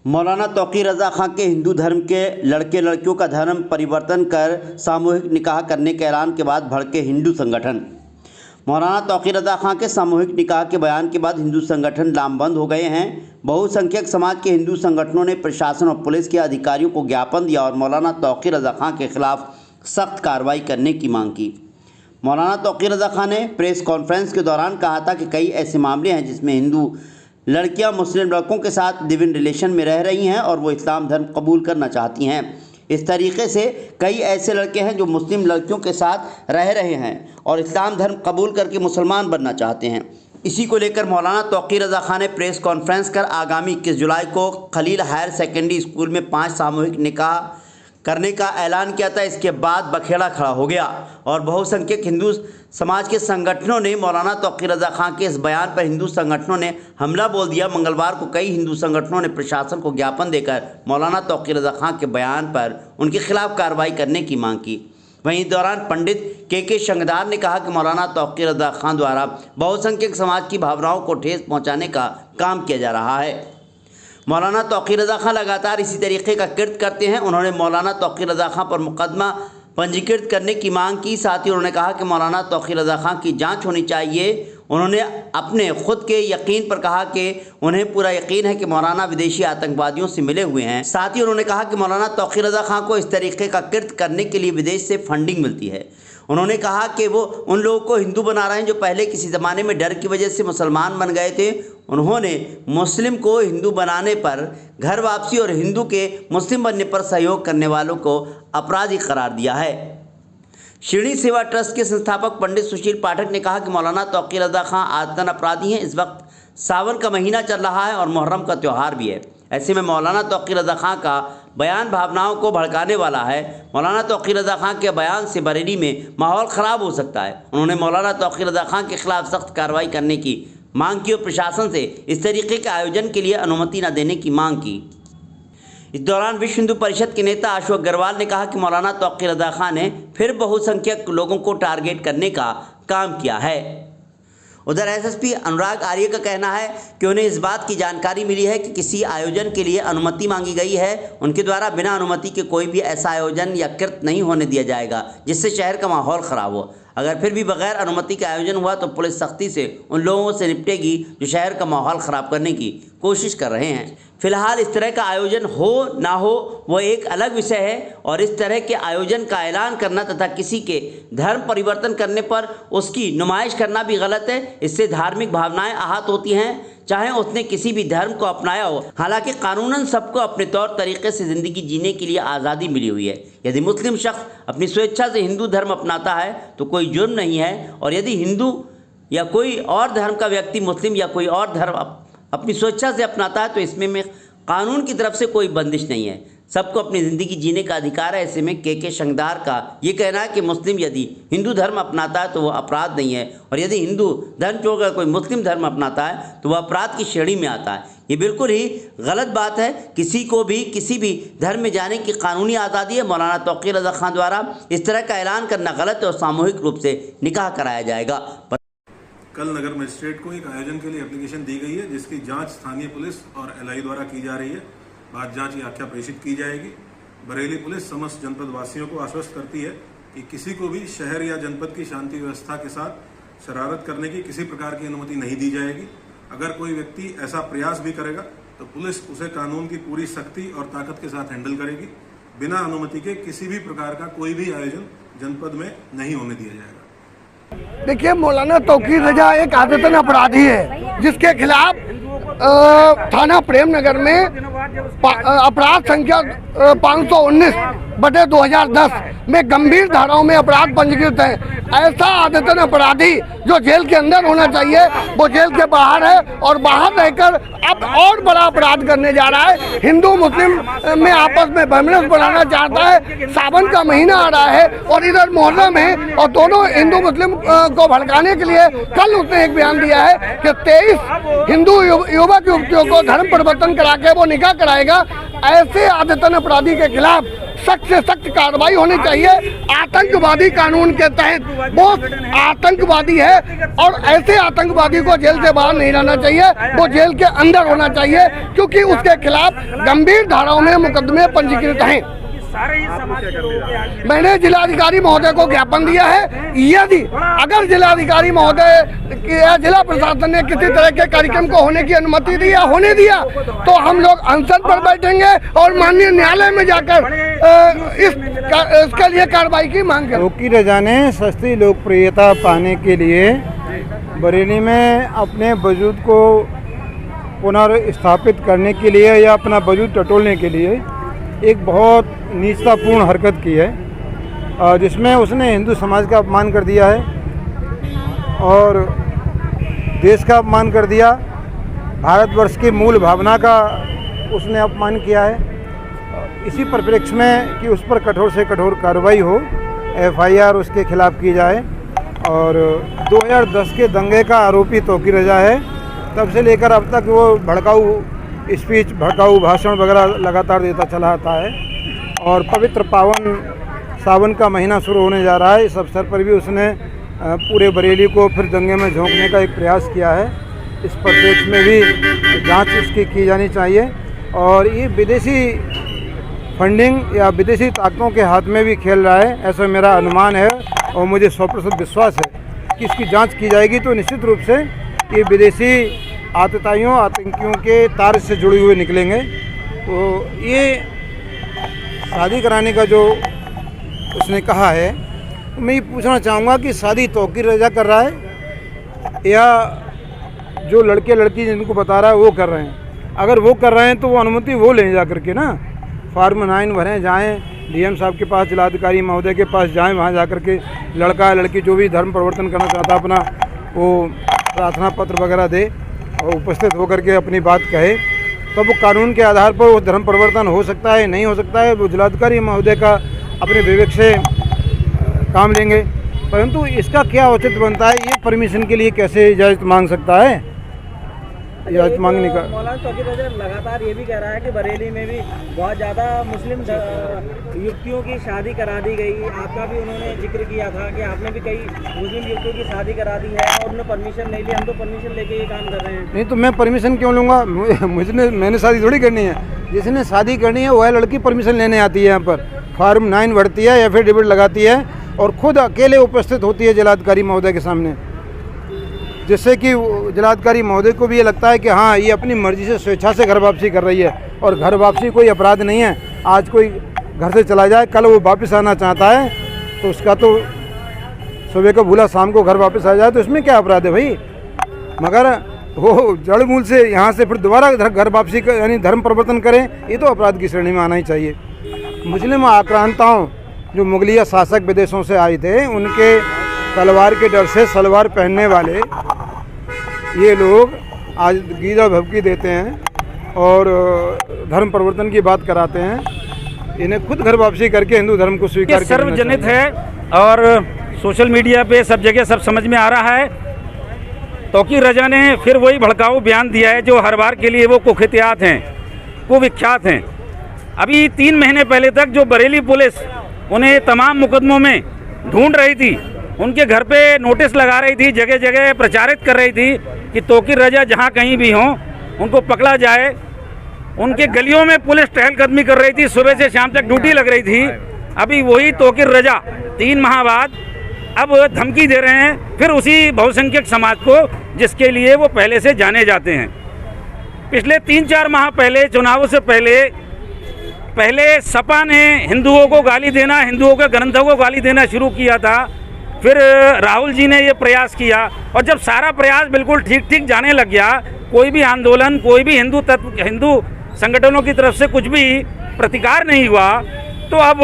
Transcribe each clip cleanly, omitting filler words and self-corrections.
मौलाना तौक़ीर रज़ा खां के हिंदू धर्म के लड़के लड़कियों का धर्म परिवर्तन कर सामूहिक निकाह करने के ऐलान के बाद भड़के हिंदू संगठन। मौलाना तौक़ीर रज़ा खां के सामूहिक निकाह के बयान के बाद हिंदू संगठन लामबंद हो गए हैं। बहुसंख्यक समाज के हिंदू संगठनों ने प्रशासन और पुलिस के अधिकारियों को ज्ञापन दिया और मौलाना तौक़ीर रज़ा खां के खिलाफ सख्त कार्रवाई करने की मांग की। मौलाना तौक़ीर रज़ा खां ने प्रेस कॉन्फ्रेंस के दौरान कहा था कि कई ऐसे मामले हैं जिसमें हिंदू लड़कियां मुस्लिम लड़कों के साथ लिव इन रिलेशन में रह रही हैं और वो इस्लाम धर्म कबूल करना चाहती हैं। इस तरीके से कई ऐसे लड़के हैं जो मुस्लिम लड़कियों के साथ रह रहे हैं और इस्लाम धर्म कबूल करके मुसलमान बनना चाहते हैं। इसी को लेकर मौलाना तौक़ीर रज़ा खां ने प्रेस कॉन्फ्रेंस कर आगामी 21 जुलाई को खलील हायर सेकेंडरी स्कूल में 5 सामूहिक निकाह करने का ऐलान किया था। इसके बाद बखेड़ा खड़ा हो गया और बहुसंख्यक हिंदू समाज के संगठनों ने मौलाना तौक़ीर रज़ा खां के इस बयान पर हिंदू संगठनों ने हमला बोल दिया। मंगलवार को कई हिंदू संगठनों ने प्रशासन को ज्ञापन देकर मौलाना तौक़ीर रज़ा खां के बयान पर उनके खिलाफ कार्रवाई करने की मांग की। वहीं इस दौरान पंडित के शंगदार ने कहा कि मौलाना तौक़ीर रज़ा खां द्वारा बहुसंख्यक समाज की भावनाओं को ठेस पहुँचाने का काम किया जा रहा है। मौलाना तौक़ीर रज़ा खां लगातार इसी तरीके का कृत्य करते हैं। उन्होंने मौलाना तौक़ीर रज़ा खां पर मुकदमा पंजीकृत करने की मांग की। साथ ही उन्होंने कहा कि मौलाना तौक़ीर रज़ा खां की जांच होनी चाहिए। उन्होंने अपने खुद के यकीन पर कहा कि उन्हें पूरा यकीन है कि मौलाना विदेशी आतंकवादियों से मिले हुए हैं। साथ ही उन्होंने कहा कि मौलाना तौक़ीर रज़ा खां को इस तरीके का कृत्य करने के लिए विदेश से फंडिंग मिलती है। उन्होंने कहा कि वो उन लोगों को हिंदू बना रहे हैं जो पहले किसी ज़माने में डर की वजह से मुसलमान बन गए थे। उन्होंने मुस्लिम को हिंदू बनाने पर, घर वापसी और हिंदू के मुस्लिम बनने पर सहयोग करने वालों को अपराधी करार दिया है। शिरडी सेवा ट्रस्ट के संस्थापक पंडित सुशील पाठक ने कहा कि मौलाना तौक़ीर रज़ा खां आदतन अपराधी हैं। इस वक्त सावन का महीना चल रहा है और मुहर्रम का त्यौहार भी है। ऐसे में मौलाना तौक़ीर रज़ा खां का बयान भावनाओं को भड़काने वाला है। मौलाना तौक़ीर रज़ा खां के बयान से बरेली में माहौल ख़राब हो सकता है। उन्होंने मौलाना तौक़ीर रज़ा खां के खिलाफ सख्त कार्रवाई करने की मांग की और प्रशासन से इस तरीके के आयोजन के लिए अनुमति न देने की मांग की। इस दौरान विश्व हिंदू परिषद के नेता अशोक अग्रवाल ने कहा कि मौलाना तौक़ीर रज़ा खां ने फिर बहुसंख्यक लोगों को टारगेट करने का काम किया है। उधर एसएसपी अनुराग आर्य का कहना है कि उन्हें इस बात की जानकारी मिली है कि किसी आयोजन के लिए अनुमति मांगी गई है। उनके द्वारा बिना अनुमति के कोई भी ऐसा आयोजन या कृत्य नहीं होने दिया जाएगा जिससे शहर का माहौल ख़राब हो। अगर फिर भी बगैर अनुमति के आयोजन हुआ तो पुलिस सख्ती से उन लोगों से निपटेगी जो शहर का माहौल ख़राब करने की कोशिश कर रहे हैं। फिलहाल इस तरह का आयोजन हो ना हो वो एक अलग विषय है और इस तरह के आयोजन का ऐलान करना तथा किसी के धर्म परिवर्तन करने पर उसकी नुमाइश करना भी गलत है। इससे धार्मिक भावनाएं आहत होती हैं, चाहे उसने किसी भी धर्म को अपनाया हो। हालांकि कानूनन सबको अपने तौर तरीके से ज़िंदगी जीने के लिए आज़ादी मिली हुई है। यदि मुस्लिम शख्स अपनी स्वेच्छा से हिंदू धर्म अपनाता है तो कोई जुर्म नहीं है, और यदि हिंदू या कोई और धर्म का व्यक्ति मुस्लिम या कोई और धर्म अपनी स्वेच्छा से अपनाता है तो इसमें में कानून की तरफ से कोई बंदिश नहीं है। सबको अपनी ज़िंदगी जीने का अधिकार है। ऐसे में के शंगदार का ये कहना है कि मुस्लिम यदि हिंदू धर्म अपनाता है तो वह अपराध नहीं है, और यदि हिंदू धर्म छोड़कर कोई मुस्लिम धर्म अपनाता है तो वह अपराध की श्रेणी में आता है। ये बिल्कुल ही गलत बात है। किसी को भी किसी भी धर्म में जाने की कानूनी आज़ादी है। मौलाना तौक़ीर रज़ा खां द्वारा इस तरह का ऐलान करना गलत है और सामूहिक रूप से निकाह कराया जाएगा। कल नगर मजिस्ट्रेट को एक आयोजन के लिए एप्लीकेशन दी गई है जिसकी जांच स्थानीय पुलिस और एलआई द्वारा की जा रही है। बाद जांच की आख्या प्रेषित की जाएगी। बरेली पुलिस समस्त जनपद वासियों को आश्वस्त करती है कि किसी को भी शहर या जनपद की शांति व्यवस्था के साथ शरारत करने की किसी प्रकार की अनुमति नहीं दी जाएगी। अगर कोई व्यक्ति ऐसा प्रयास भी करेगा तो पुलिस उसे कानून की पूरी सख्ती और ताकत के साथ हैंडल करेगी। बिना अनुमति के किसी भी प्रकार का कोई भी आयोजन जनपद में नहीं होने दिया जाएगा। देखिए, मौलाना तौक़ीर रज़ा एक आदतन अपराधी है जिसके खिलाफ थाना प्रेमनगर में अपराध संख्या 519/2010 में गंभीर धाराओं में अपराध पंजीकृत है। ऐसा आदतन अपराधी जो जेल के अंदर होना चाहिए वो जेल के बाहर है और बाहर रहकर अब और बड़ा अपराध करने जा रहा है। हिंदू मुस्लिम में आपस में बहमनस बनाना चाहता है। सावन का महीना आ रहा है और इधर मुहर्रम है और दोनों हिंदू मुस्लिम को भड़काने के लिए कल उसने एक बयान दिया है कि 23 हिंदू युवक युवतियों को धर्म परिवर्तन करा के वो निकाह कराएगा। ऐसे आदतन अपराधी के खिलाफ सख्त से सख्त कार्रवाई होनी चाहिए। आतंकवादी कानून के तहत वो आतंकवादी है और ऐसे आतंकवादी को जेल से बाहर नहीं रहना चाहिए, वो जेल के अंदर होना चाहिए, क्योंकि उसके खिलाफ गंभीर धाराओं में मुकदमे पंजीकृत हैं। मैंने जिलाधिकारी महोदय को ज्ञापन दिया है। यदि अगर जिलाधिकारी महोदय जिला प्रशासन ने किसी तरह के कार्यक्रम को होने की अनुमति दी या होने दिया तो हम लोग अनशन पर बैठेंगे और माननीय न्यायालय में जाकर इसके लिए कार्रवाई की मांग करेंगे। तोकी रजा ने सस्ती लोकप्रियता पाने के लिए बरेली में अपने वजूद को पुनर्स्थापित करने के लिए या अपना वजूद टटोलने के लिए एक बहुत नीचतापूर्ण हरकत की है, जिसमें उसने हिंदू समाज का अपमान कर दिया है और देश का अपमान कर दिया, भारतवर्ष की मूल भावना का उसने अपमान किया है। इसी परिप्रेक्ष्य में कि उस पर कठोर से कठोर कार्रवाई हो, FIR उसके खिलाफ की जाए। और 2010 के दंगे का आरोपी तोकी रजा है, तब से लेकर अब तक वो भड़काऊ स्पीच, भड़काऊ भाषण वगैरह लगातार देता चला आता है। और पवित्र पावन सावन का महीना शुरू होने जा रहा है, इस अवसर पर भी उसने पूरे बरेली को फिर दंगे में झोंकने का एक प्रयास किया है। इस परिप्रेक्ष्य में भी जांच इसकी की जानी चाहिए और ये विदेशी फंडिंग या विदेशी ताकतों के हाथ में भी खेल रहा है, ऐसा मेरा अनुमान है। और मुझे 100% विश्वास है कि इसकी जाँच की जाएगी तो निश्चित रूप से ये विदेशी आतताइयों, आतंकियों के तार से जुड़े हुए निकलेंगे। तो ये शादी कराने का जो उसने कहा है, तो मैं ये पूछना चाहूँगा कि शादी तोकी रजा कर रहा है या जो लड़के लड़की जिनको बता रहा है वो कर रहे हैं? अगर वो कर रहे हैं तो वो अनुमति वो लें जा करके ना, फॉर्म 9 भरें, जाएँ DM साहब के पास, जिलाधिकारी महोदय के पास जाएँ, वहाँ जा करके लड़का लड़की जो भी धर्म परिवर्तन करना चाहता अपना वो प्रार्थना पत्र वगैरह दे और उपस्थित होकर के अपनी बात कहे, तब वो कानून के आधार पर वो धर्म परिवर्तन हो सकता है, नहीं हो सकता है, वो जिलाधिकारी महोदय का अपने विवेक से काम लेंगे। परंतु इसका क्या औचित्य बनता है, ये परमिशन के लिए कैसे इजाज़त मांग सकता है? इजाज़त मांगने का मौलाना तोकी रजा लगातार ये भी कह रहा है कि बरेली में भी बहुत ज़्यादा मुस्लिम युवतियों की शादी करा दी गई। आपका भी उन्होंने जिक्र किया था कि आपने भी कई मुस्लिम युवतियों की शादी करा दी है और उन्होंने परमिशन नहीं ली, हम तो परमिशन लेके ये काम कर रहे हैं। नहीं तो मैं परमिशन क्यों लूँगा? मैंने शादी थोड़ी करनी है, जिसने शादी करनी है वह लड़की परमिशन लेने आती है, यहाँ पर फॉर्म 9 भरती है, एफिडेविट लगाती है और खुद अकेले उपस्थित होती है जिलाधिकारी महोदय के सामने, जिससे कि जिलाधिकारी महोदय को भी ये लगता है कि हाँ ये अपनी मर्जी से स्वेच्छा से घर वापसी कर रही है और घर वापसी कोई अपराध नहीं है। आज कोई घर से चला जाए, कल वो वापस आना चाहता है तो उसका तो सुबह को भूला शाम को घर वापस आ जाए तो इसमें क्या अपराध है भाई? मगर वो जड़ मूल से यहाँ से फिर दोबारा घर वापसी यानी धर्म परिवर्तन करें, ये तो अपराध की श्रेणी में आना ही चाहिए। मुस्लिम आक्रांताओं जो मुगलिया शासक विदेशों से आए थे, उनके तलवार के डर से सलवार पहनने वाले ये लोग आज गीजा भभकी देते हैं और धर्म परिवर्तन की बात कराते हैं। इन्हें खुद घर वापसी करके हिंदू धर्म को स्वीकार सर्वजनित है और सोशल मीडिया पे सब जगह सब समझ में आ रहा है। तोकी रजा ने फिर वही भड़काऊ बयान दिया है जो हर बार के लिए वो कुख्यात हैं, कुविख्यात हैं। अभी 3 महीने पहले तक जो बरेली पुलिस उन्हें तमाम मुकदमों में ढूंढ रही थी, उनके घर पे नोटिस लगा रही थी, जगह जगह प्रचारित कर रही थी कि तोकी रजा जहाँ कहीं भी हों उनको पकड़ा जाए। उनके गलियों में पुलिस टहलकदमी कर रही थी, सुबह से शाम तक ड्यूटी लग रही थी। अभी वही तोकी रजा 3 माह बाद अब धमकी दे रहे हैं फिर उसी बहुसंख्यक समाज को जिसके लिए वो पहले से जाने जाते हैं। पिछले 3-4 माह पहले, चुनावों से पहले सपा ने हिंदुओं को गाली देना, हिंदुओं के ग्रंथों को गाली देना शुरू किया था। फिर राहुल जी ने ये प्रयास किया और जब सारा प्रयास बिल्कुल ठीक जाने लग गया, कोई भी आंदोलन, कोई भी हिंदू संगठनों की तरफ से कुछ भी प्रतिकार नहीं हुआ, तो अब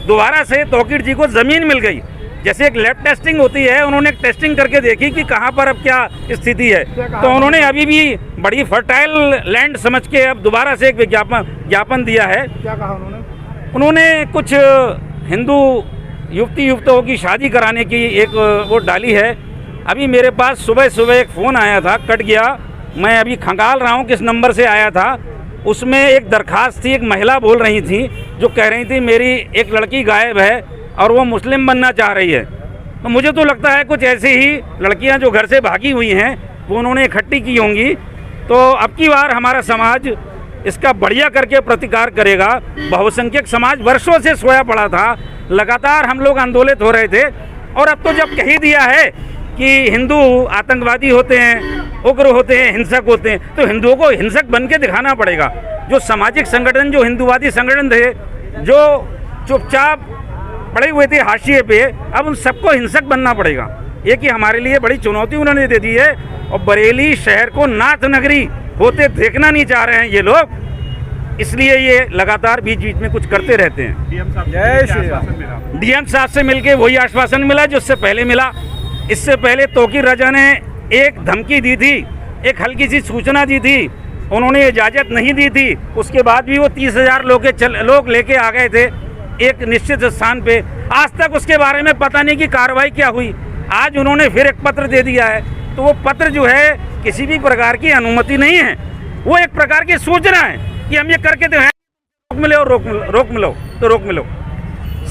दोबारा से तोकीर जी को ज़मीन मिल गई। जैसे एक लैब टेस्टिंग होती है, उन्होंने एक टेस्टिंग करके देखी कि कहाँ पर अब क्या स्थिति है, तो उन्होंने अभी भी बड़ी फर्टाइल लैंड समझ के अब दोबारा से एक ज्ञापन दिया है। क्या कहा उन्होंने कुछ हिंदू युवतियों की शादी कराने की एक वो डाली है। अभी मेरे पास सुबह एक फ़ोन आया था, कट गया, मैं अभी खंगाल रहा हूँ किस नंबर से आया था। उसमें एक दरखास्त थी, एक महिला बोल रही थी जो कह रही थी मेरी एक लड़की गायब है और वो मुस्लिम बनना चाह रही है। तो मुझे तो लगता है कुछ ऐसी ही लड़कियां जो घर से भागी हुई हैं वो उन्होंने इकट्ठी की होंगी। तो अब की बार हमारा समाज इसका बढ़िया करके प्रतिकार करेगा। बहुसंख्यक समाज वर्षों से सोया पड़ा था, लगातार हम लोग आंदोलित हो रहे थे, और अब तो जब कह ही दिया है कि हिंदू आतंकवादी होते हैं, उग्र होते हैं, हिंसक होते हैं, तो हिंदुओं को हिंसक बन के दिखाना पड़ेगा। जो सामाजिक संगठन, जो हिंदूवादी संगठन थे, जो चुपचाप पड़े हुए थे हाशिए पे, अब उन सबको हिंसक बनना पड़ेगा। ये कि हमारे लिए बड़ी चुनौती उन्होंने दे दी है, और बरेली शहर को नाथ नगरी होते देखना नहीं चाह रहे हैं ये लोग, इसलिए ये लगातार बीच बीच में कुछ करते रहते हैं। डीएम साहब से मिलके वही आश्वासन मिला जो उससे पहले मिला। इससे पहले तौकीर रजा ने एक धमकी दी थी, एक हल्की सी सूचना दी थी, उन्होंने इजाज़त नहीं दी थी। उसके बाद भी वो 30,000 लोग लेके आ गए थे एक निश्चित स्थान पे। आज तक उसके बारे में पता नहीं कि कार्रवाई क्या हुई। आज उन्होंने फिर एक पत्र दे दिया है, तो वो पत्र जो है किसी भी प्रकार की अनुमति नहीं है, वो एक प्रकार की सूचना है कि हम ये करके तो हैं, रोक मिले और रोक मिलो तो रोक मिलो।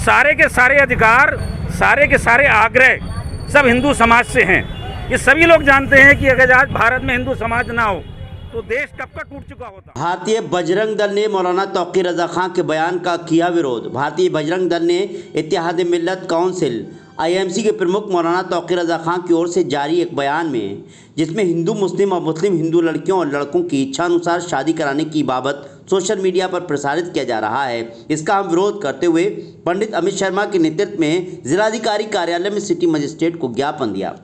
सारे के सारे अधिकार, सारे के सारे आग्रह सब हिंदू समाज से हैं। ये सभी लोग जानते हैं कि अगर आज भारत में हिंदू समाज ना हो तो देश कब का टूट चुका होता। भारतीय बजरंग दल ने मौलाना तौकीर रजा खां के बयान का किया विरोध। भारतीय बजरंग दल ने इत्तेहाद मिल्लत काउंसिल IMC के प्रमुख मौलाना तौकीर रजा खां की ओर से जारी एक बयान में, जिसमें हिंदू मुस्लिम और मुस्लिम हिंदू लड़कियों और लड़कों की इच्छानुसार शादी कराने की बाबत सोशल मीडिया पर प्रसारित किया जा रहा है, इसका हम विरोध करते हुए पंडित अमित शर्मा के नेतृत्व में जिलाधिकारी कार्यालय में सिटी मजिस्ट्रेट को ज्ञापन दिया।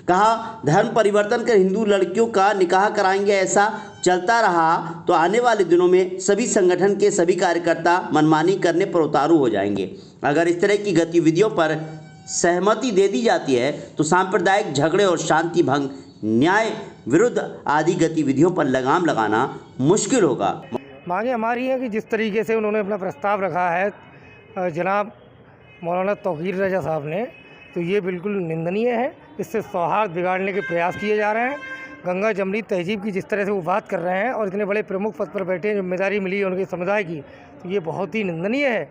कहा, धर्म परिवर्तन कर हिंदू लड़कियों का निकाह कराएंगे, ऐसा चलता रहा तो आने वाले दिनों में सभी संगठन के सभी कार्यकर्ता मनमानी करने पर उतारू हो जाएंगे। अगर इस तरह की गतिविधियों पर सहमति दे दी जाती है तो सांप्रदायिक झगड़े और शांति भंग, न्याय विरुद्ध आदि गतिविधियों पर लगाम लगाना मुश्किल होगा। मांगे हमारी है कि जिस तरीके से उन्होंने अपना प्रस्ताव रखा है जनाब मौलाना तौकीर रजा साहब ने, तो ये बिल्कुल निंदनीय है। इससे सौहार्द बिगाड़ने के प्रयास किए जा रहे हैं। गंगा जमनी तहजीब की जिस तरह से वो बात कर रहे हैं और इतने बड़े प्रमुख पद पर बैठे हैं, जिम्मेदारी मिली है उनके समुदाय की, तो ये बहुत ही निंदनीय है।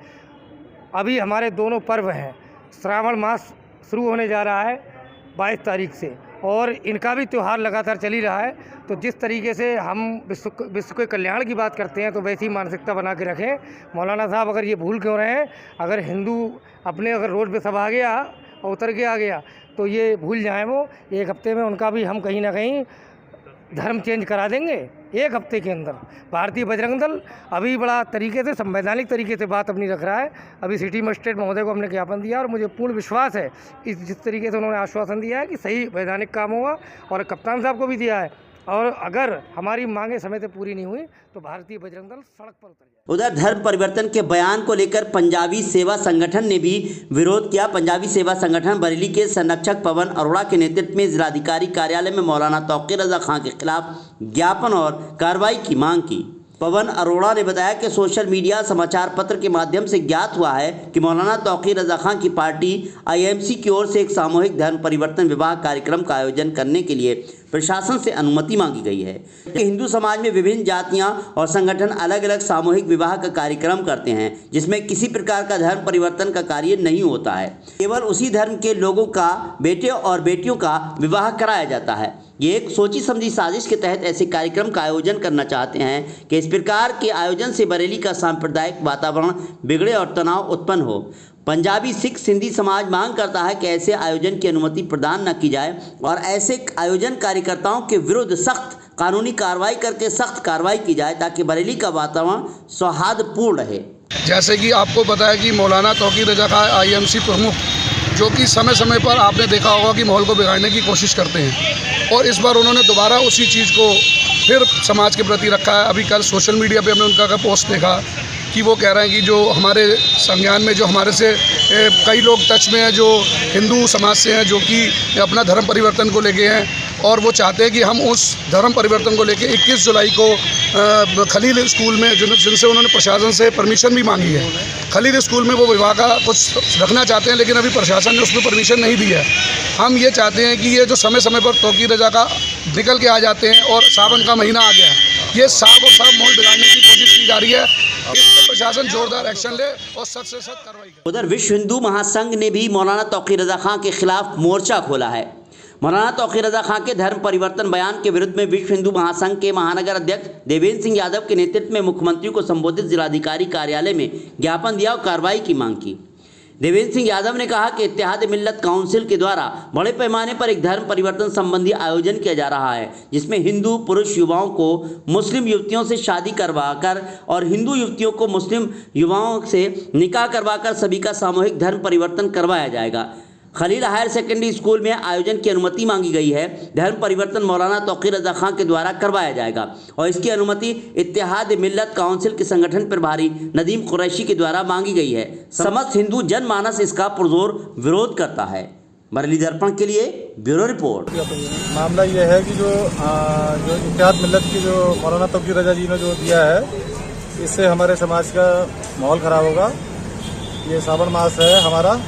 अभी हमारे दोनों पर्व हैं, श्रावण मास शुरू होने जा रहा है 22 तारीख से, और इनका भी त्यौहार लगातार चल ही रहा है। तो जिस तरीके से हम विश्व के कल्याण की बात करते हैं तो वैसी ही मानसिकता बना के रखें। मौलाना साहब अगर ये भूल क्यों रहे हैं, अगर हिंदू अपने अगर रोड पे सब आ गया और उतर के आ गया तो ये भूल जाएं। वो एक हफ्ते में उनका भी हम कहीं ना कहीं धर्म चेंज करा देंगे, एक हफ्ते के अंदर। भारतीय बजरंग दल अभी बड़ा तरीके से संवैधानिक तरीके से बात अपनी रख रहा है। अभी सिटी मजिस्ट्रेट महोदय को हमने ज्ञापन दिया और मुझे पूर्ण विश्वास है कि जिस तरीके से उन्होंने आश्वासन दिया है कि सही वैधानिक काम होगा, और कप्तान साहब को भी दिया है। और अगर हमारी मांगें समय से पूरी नहीं हुई तो भारतीय बजरंग दल सड़क पर उतर जाए। उधर धर्म परिवर्तन के बयान को लेकर पंजाबी सेवा संगठन ने भी विरोध किया। पंजाबी सेवा संगठन बरेली के संरक्षक पवन अरोड़ा के नेतृत्व में जिलाधिकारी कार्यालय में मौलाना तौकीर रजा खां के खिलाफ ज्ञापन और कार्रवाई की मांग की। पवन अरोड़ा ने बताया कि सोशल मीडिया समाचार पत्र के माध्यम से ज्ञात हुआ है कि मौलाना तौकीर रजा खां की पार्टी IMC की ओर से एक सामूहिक धर्म परिवर्तन विवाह कार्यक्रम का आयोजन करने के लिए प्रशासन से अनुमति मांगी गई है। हिंदू समाज में विभिन्न जातियां और संगठन अलग अलग सामूहिक विवाह का कार्यक्रम करते हैं, जिसमें किसी प्रकार का धर्म परिवर्तन का कार्य नहीं होता है। केवल उसी धर्म के लोगों का बेटे और बेटियों का विवाह कराया जाता है। ये एक सोची समझी साजिश के तहत ऐसे कार्यक्रम का आयोजन करना चाहते हैं कि इस प्रकार के आयोजन से बरेली का सांप्रदायिक वातावरण बिगड़े और तनाव उत्पन्न हो। पंजाबी सिख सिंधी समाज मांग करता है कि ऐसे आयोजन की अनुमति प्रदान न की जाए और ऐसे आयोजन कार्यकर्ताओं के विरुद्ध सख्त कानूनी कार्रवाई करके सख्त कार्रवाई की जाए ताकि बरेली का वातावरण सौहार्दपूर्ण रहे। जैसे कि आपको पता है कि मौलाना तौकीर रजा खां IMC प्रमुख, जो कि समय समय पर आपने देखा होगा कि माहौल को बिगाड़ने की कोशिश करते हैं, और इस बार उन्होंने दोबारा उसी चीज़ को फिर समाज के प्रति रखा है। अभी कल सोशल मीडिया पे हमने उनका पोस्ट देखा कि वो कह रहे हैं कि जो हमारे संज्ञान में जो हमारे से कई लोग टच में हैं जो हिंदू समाज से हैं, जो कि अपना धर्म परिवर्तन को लेके हैं, और वो चाहते हैं कि हम उस धर्म परिवर्तन को लेके 21 जुलाई को खलील स्कूल में जिनसे उन्होंने प्रशासन से परमिशन भी मांगी है, खलील स्कूल में वो विवाह का कुछ रखना चाहते हैं, लेकिन अभी प्रशासन ने उसमें परमिशन नहीं दी है। हम ये चाहते हैं कि ये जो समय समय पर तौकीर रजा का निकल के आ जाते हैं और सावन का महीना आ गया है, ये साफ और साफ माहौल बिगाड़ने की कोशिश की जा रही है। इस पर प्रशासन जोरदार एक्शन ले और सख्त से सख्त कार्रवाई करे। उधर विश्व हिंदू महासंघ ने भी मौलाना तौकीर रजा खां के खिलाफ मोर्चा खोला है। मौलाना तौकीर रजा खां के धर्म परिवर्तन बयान के विरुद्ध में विश्व हिंदू महासंघ के महानगर अध्यक्ष देवेंद्र सिंह यादव के नेतृत्व में मुख्यमंत्री को संबोधित जिलाधिकारी कार्यालय में ज्ञापन दिया और कार्रवाई की मांग की। देवेंद्र सिंह यादव ने कहा कि इत्तेहाद मिल्लत काउंसिल के द्वारा बड़े पैमाने पर एक धर्म परिवर्तन संबंधी आयोजन किया जा रहा है, जिसमें हिंदू पुरुष युवाओं को मुस्लिम युवतियों से शादी करवाकर और हिंदू युवतियों को मुस्लिम युवाओं से निकाह करवाकर सभी का सामूहिक धर्म परिवर्तन करवाया जाएगा। खलील हायर सेकेंडरी स्कूल में आयोजन की अनुमति मांगी गई है। धर्म परिवर्तन मौलाना तौकीर रजा खां के द्वारा करवाया जाएगा और इसकी अनुमति इत्तेहाद मिल्लत काउंसिल के संगठन प्रभारी नदीम कुरैशी के द्वारा मांगी गई है। समस्त हिंदू जनमानस इसका पुरजोर विरोध करता है। बरेली दर्पण के लिए ब्यूरो रिपोर्ट। मामला यह है कि जो इत्तेहाद मिल्लत की जो मौलाना तौकीर रजा जी ने जो दिया है, इससे हमारे समाज का माहौल ख़राब होगा। ये सावन मास है हमारा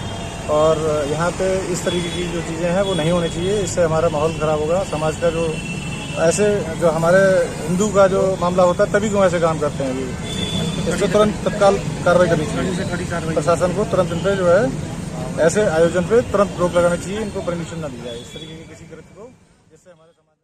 और यहाँ पे इस तरीके की जो चीज़ें हैं वो नहीं होनी चाहिए। इससे हमारा माहौल ख़राब होगा। समाज का जो ऐसे जो हमारे हिंदू का जो मामला होता है तभी क्यों ऐसे काम करते हैं ये, इससे तुरंत तत्काल कार्रवाई करनी चाहिए। प्रशासन को तुरंत इन पर जो है ऐसे आयोजन पे तुरंत रोक लगानी चाहिए। इनको परमिशन ना दी जाए इस तरीके के किसी कृत्य को, जिससे हमारे समाज